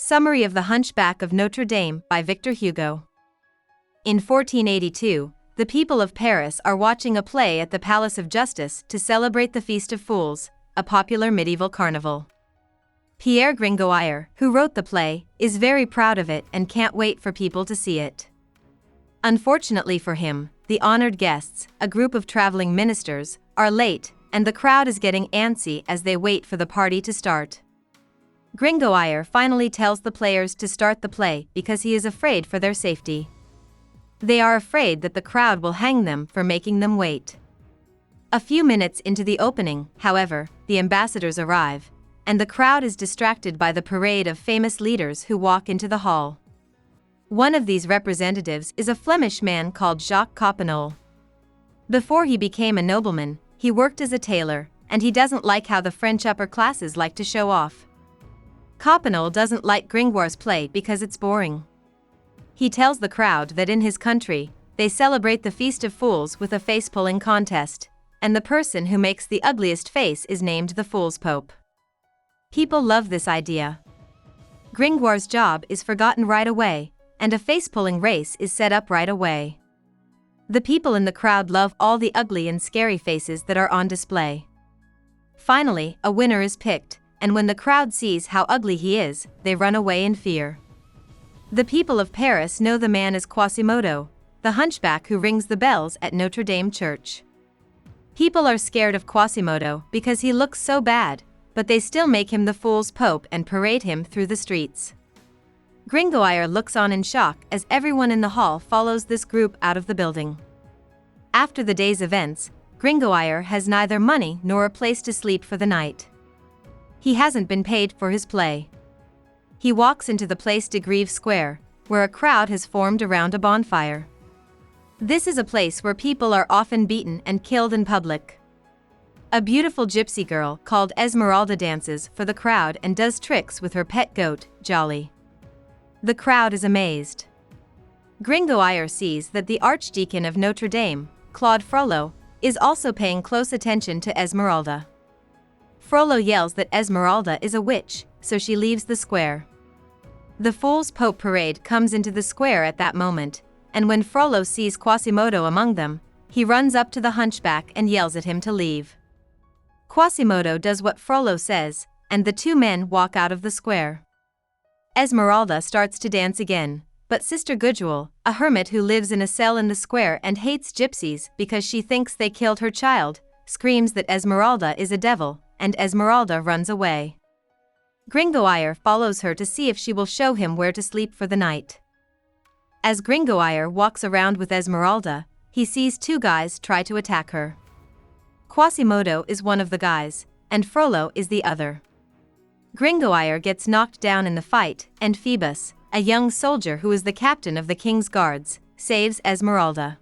Summary of The Hunchback of Notre Dame by Victor Hugo. In 1482, the people of Paris are watching a play at the Palace of Justice to celebrate the Feast of Fools, a popular medieval carnival. Pierre Gringoire, who wrote the play, is very proud of it and can't wait for people to see it. Unfortunately for him, the honored guests, a group of traveling ministers, are late, and the crowd is getting antsy as they wait for the party to start. Gringoire finally tells the players to start the play because he is afraid for their safety. They are afraid that the crowd will hang them for making them wait. A few minutes into the opening, however, the ambassadors arrive, and the crowd is distracted by the parade of famous leaders who walk into the hall. One of these representatives is a Flemish man called Jacques Coppenole. Before he became a nobleman, he worked as a tailor, and he doesn't like how the French upper classes like to show off. Coppenole doesn't like Gringoire's play because it's boring. He tells the crowd that in his country, they celebrate the Feast of Fools with a face-pulling contest, and the person who makes the ugliest face is named the Fool's Pope. People love this idea. Gringoire's job is forgotten right away, and a face-pulling race is set up right away. The people in the crowd love all the ugly and scary faces that are on display. Finally, a winner is picked, and when the crowd sees how ugly he is, they run away in fear. The people of Paris know the man as Quasimodo, the hunchback who rings the bells at Notre Dame Church. People are scared of Quasimodo because he looks so bad, but they still make him the Fool's Pope and parade him through the streets. Gringoire looks on in shock as everyone in the hall follows this group out of the building. After the day's events, Gringoire has neither money nor a place to sleep for the night. He hasn't been paid for his play. He walks into the Place de Grève Square, where a crowd has formed around a bonfire. This is a place where people are often beaten and killed in public. A beautiful gypsy girl called Esmeralda dances for the crowd and does tricks with her pet goat, Jolly. The crowd is amazed. Gringoire sees that the Archdeacon of Notre Dame, Claude Frollo, is also paying close attention to Esmeralda. Frollo yells that Esmeralda is a witch, so she leaves the square. The Fool's Pope parade comes into the square at that moment, and when Frollo sees Quasimodo among them, he runs up to the hunchback and yells at him to leave. Quasimodo does what Frollo says, and the two men walk out of the square. Esmeralda starts to dance again, but Sister Gudule, a hermit who lives in a cell in the square and hates gypsies because she thinks they killed her child, screams that Esmeralda is a devil, and Esmeralda runs away. Gringoire follows her to see if she will show him where to sleep for the night. As Gringoire walks around with Esmeralda, he sees two guys try to attack her. Quasimodo is one of the guys, and Frollo is the other. Gringoire gets knocked down in the fight, and Phoebus, a young soldier who is the captain of the king's guards, saves Esmeralda.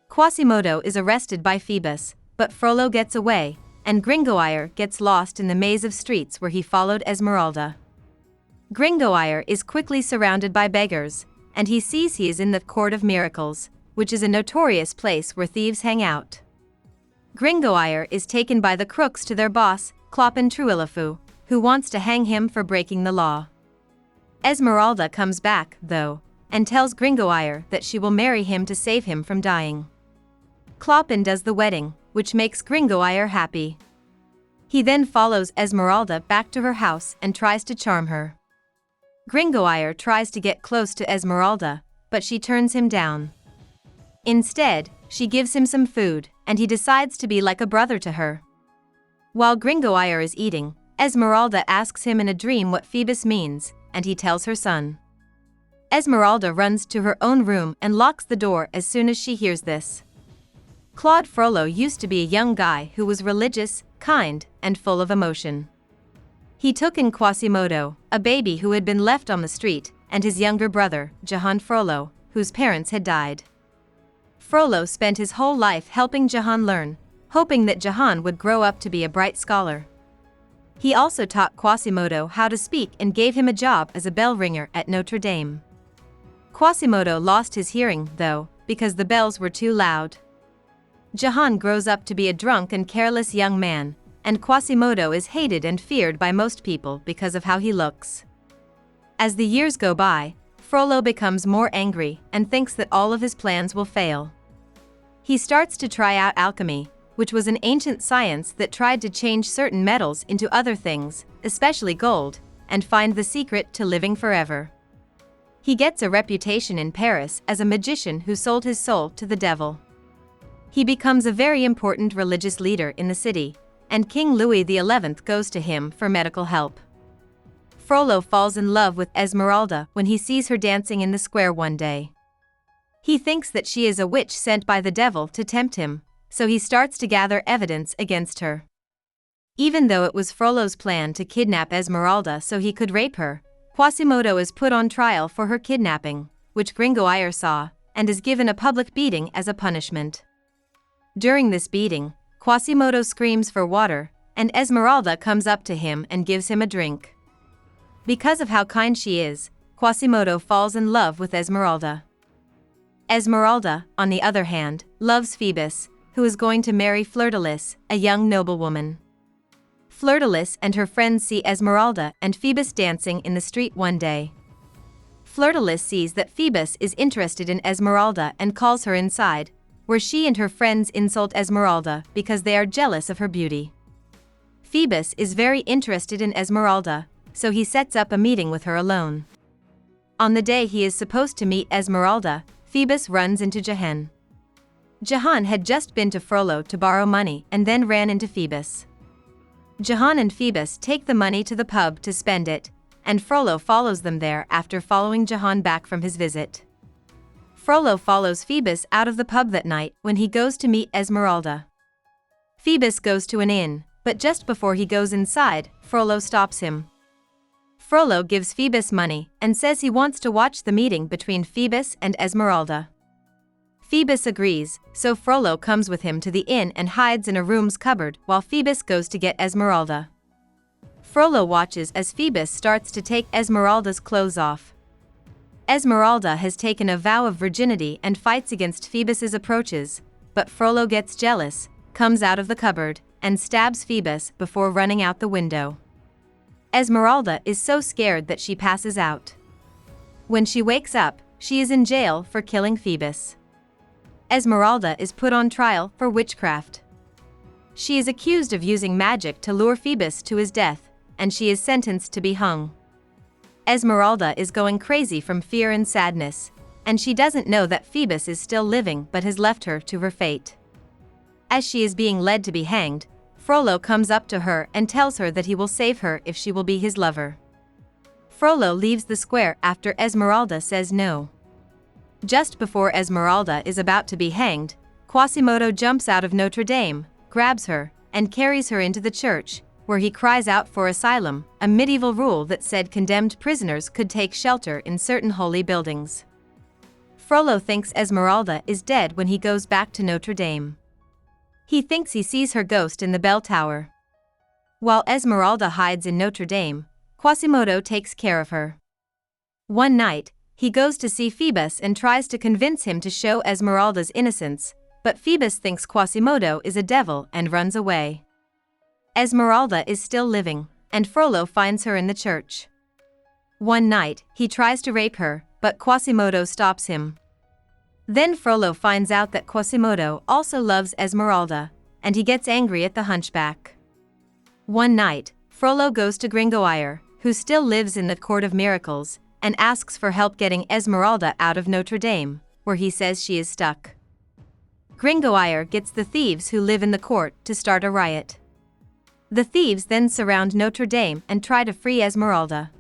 Quasimodo is arrested by Phoebus, but Frollo gets away, and Gringoire gets lost in the maze of streets where he followed Esmeralda. Gringoire is quickly surrounded by beggars, and he sees he is in the Court of Miracles, which is a notorious place where thieves hang out. Gringoire is taken by the crooks to their boss, Clopin Trouillefou, who wants to hang him for breaking the law. Esmeralda comes back, though, and tells Gringoire that she will marry him to save him from dying. Clopin does the wedding, which makes Gringoire happy. He then follows Esmeralda back to her house and tries to charm her. Gringoire tries to get close to Esmeralda, but she turns him down. Instead, she gives him some food, and he decides to be like a brother to her. While Gringoire is eating, Esmeralda asks him in a dream what Phoebus means, and he tells her son. Esmeralda runs to her own room and locks the door as soon as she hears this. Claude Frollo used to be a young guy who was religious, kind, and full of emotion. He took in Quasimodo, a baby who had been left on the street, and his younger brother, Jehan Frollo, whose parents had died. Frollo spent his whole life helping Jehan learn, hoping that Jehan would grow up to be a bright scholar. He also taught Quasimodo how to speak and gave him a job as a bell ringer at Notre Dame. Quasimodo lost his hearing, though, because the bells were too loud. Jehan grows up to be a drunk and careless young man, and Quasimodo is hated and feared by most people because of how he looks. As the years go by, Frollo becomes more angry and thinks that all of his plans will fail. He starts to try out alchemy, which was an ancient science that tried to change certain metals into other things, especially gold, and find the secret to living forever. He gets a reputation in Paris as a magician who sold his soul to the devil. He becomes a very important religious leader in the city, and King Louis XI goes to him for medical help. Frollo falls in love with Esmeralda when he sees her dancing in the square one day. He thinks that she is a witch sent by the devil to tempt him, so he starts to gather evidence against her. Even though it was Frollo's plan to kidnap Esmeralda so he could rape her, Quasimodo is put on trial for her kidnapping, which Gringoire saw, and is given a public beating as a punishment. During this beating, Quasimodo screams for water, and Esmeralda comes up to him and gives him a drink. Because of how kind she is, Quasimodo falls in love with Esmeralda. Esmeralda, on the other hand, loves Phoebus, who is going to marry Fleur-de-Lis, a young noblewoman. Fleur-de-Lis and her friends see Esmeralda and Phoebus dancing in the street one day. Fleur-de-Lis sees that Phoebus is interested in Esmeralda and calls her inside, where she and her friends insult Esmeralda because they are jealous of her beauty. Phoebus is very interested in Esmeralda, so he sets up a meeting with her alone. On the day he is supposed to meet Esmeralda, Phoebus runs into Jehan. Jehan had just been to Frollo to borrow money and then ran into Phoebus. Jehan and Phoebus take the money to the pub to spend it, and Frollo follows them there after following Jehan back from his visit. Frollo follows Phoebus out of the pub that night when he goes to meet Esmeralda. Phoebus goes to an inn, but just before he goes inside, Frollo stops him. Frollo gives Phoebus money and says he wants to watch the meeting between Phoebus and Esmeralda. Phoebus agrees, so Frollo comes with him to the inn and hides in a room's cupboard while Phoebus goes to get Esmeralda. Frollo watches as Phoebus starts to take Esmeralda's clothes off. Esmeralda has taken a vow of virginity and fights against Phoebus's approaches, but Frollo gets jealous, comes out of the cupboard, and stabs Phoebus before running out the window. Esmeralda is so scared that she passes out. When she wakes up, she is in jail for killing Phoebus. Esmeralda is put on trial for witchcraft. She is accused of using magic to lure Phoebus to his death, and she is sentenced to be hung. Esmeralda is going crazy from fear and sadness, and she doesn't know that Phoebus is still living but has left her to her fate. As she is being led to be hanged, Frollo comes up to her and tells her that he will save her if she will be his lover. Frollo leaves the square after Esmeralda says no. Just before Esmeralda is about to be hanged, Quasimodo jumps out of Notre Dame, grabs her, and carries her into the church, where he cries out for asylum, a medieval rule that said condemned prisoners could take shelter in certain holy buildings. Frollo thinks Esmeralda is dead when he goes back to Notre Dame. He thinks he sees her ghost in the bell tower. While Esmeralda hides in Notre Dame, Quasimodo takes care of her. One night, he goes to see Phoebus and tries to convince him to show Esmeralda's innocence, but Phoebus thinks Quasimodo is a devil and runs away. Esmeralda is still living, and Frollo finds her in the church. One night, he tries to rape her, but Quasimodo stops him. Then Frollo finds out that Quasimodo also loves Esmeralda, and he gets angry at the hunchback. One night, Frollo goes to Gringoire, who still lives in the Court of Miracles, and asks for help getting Esmeralda out of Notre Dame, where he says she is stuck. Gringoire gets the thieves who live in the court to start a riot. The thieves then surround Notre Dame and try to free Esmeralda.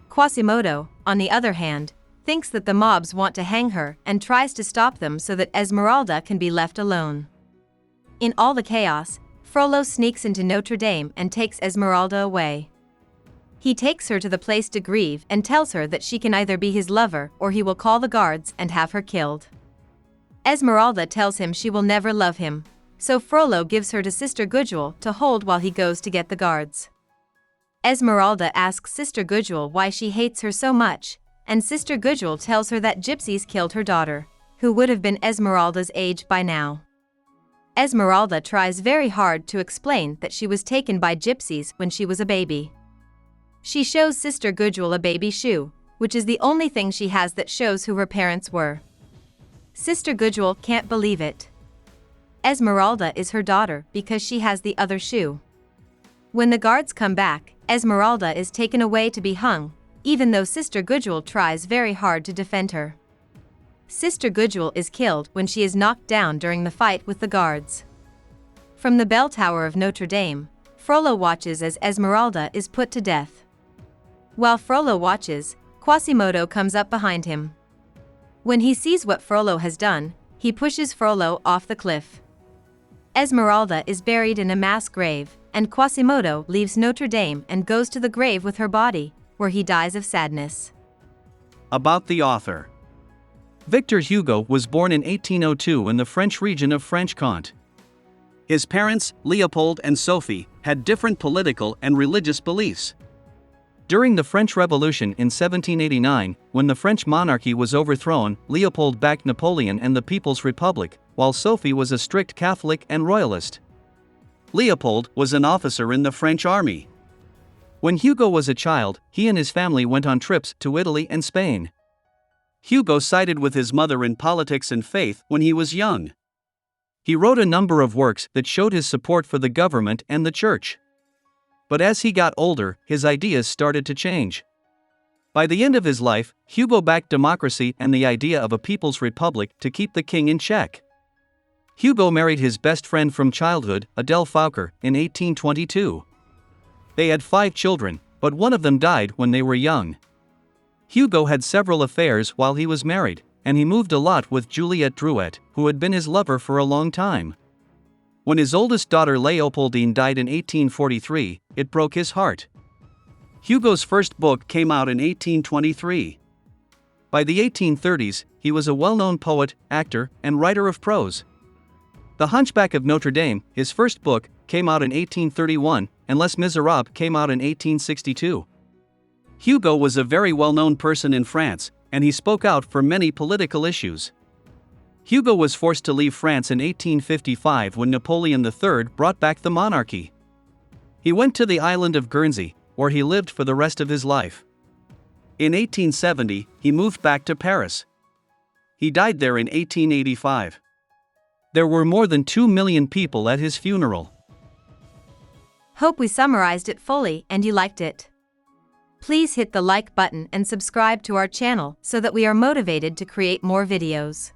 Quasimodo, on the other hand, thinks that the mobs want to hang her and tries to stop them so that Esmeralda can be left alone. In all the chaos, Frollo sneaks into Notre Dame and takes Esmeralda away. He takes her to the Place de Grève and tells her that she can either be his lover or he will call the guards and have her killed. Esmeralda tells him she will never love him, so Frollo gives her to Sister Gudule to hold while he goes to get the guards. Esmeralda asks Sister Gudule why she hates her so much, and Sister Gudule tells her that gypsies killed her daughter, who would have been Esmeralda's age by now. Esmeralda tries very hard to explain that she was taken by gypsies when she was a baby. She shows Sister Gudule a baby shoe, which is the only thing she has that shows who her parents were. Sister Gudule can't believe it. Esmeralda is her daughter because she has the other shoe. When the guards come back, Esmeralda is taken away to be hung, even though Sister Gudule tries very hard to defend her. Sister Gudule is killed when she is knocked down during the fight with the guards. From the bell tower of Notre Dame, Frollo watches as Esmeralda is put to death. While Frollo watches, Quasimodo comes up behind him. When he sees what Frollo has done, he pushes Frollo off the cliff. Esmeralda is buried in a mass grave, and Quasimodo leaves Notre Dame and goes to the grave with her body, where he dies of sadness. About the author. Victor Hugo was born in 1802 in the French region of Franche-Comté. His parents, Leopold and Sophie, had different political and religious beliefs. During the French Revolution in 1789, when the French monarchy was overthrown, Leopold backed Napoleon and the People's Republic, while Sophie was a strict Catholic and royalist. Leopold was an officer in the French army. When Hugo was a child, he and his family went on trips to Italy and Spain. Hugo sided with his mother in politics and faith when he was young. He wrote a number of works that showed his support for the government and the church. But as he got older, his ideas started to change. By the end of his life, Hugo backed democracy and the idea of a people's republic to keep the king in check. Hugo married his best friend from childhood, Adele Fouquer, in 1822. They had 5 children, but one of them died when they were young. Hugo had several affairs while he was married, and he moved a lot with Juliette Drouet, who had been his lover for a long time. When his oldest daughter Léopoldine died in 1843, it broke his heart. Hugo's first book came out in 1823. By the 1830s, he was a well-known poet, actor, and writer of prose. The Hunchback of Notre Dame, his first book, came out in 1831, and Les Miserables came out in 1862. Hugo was a very well-known person in France, and he spoke out for many political issues. Hugo was forced to leave France in 1855 when Napoleon III brought back the monarchy. He went to the island of Guernsey, where he lived for the rest of his life. In 1870, he moved back to Paris. He died there in 1885. There were more than 2 million people at his funeral. Hope we summarized it fully and you liked it. Please hit the like button and subscribe to our channel so that we are motivated to create more videos.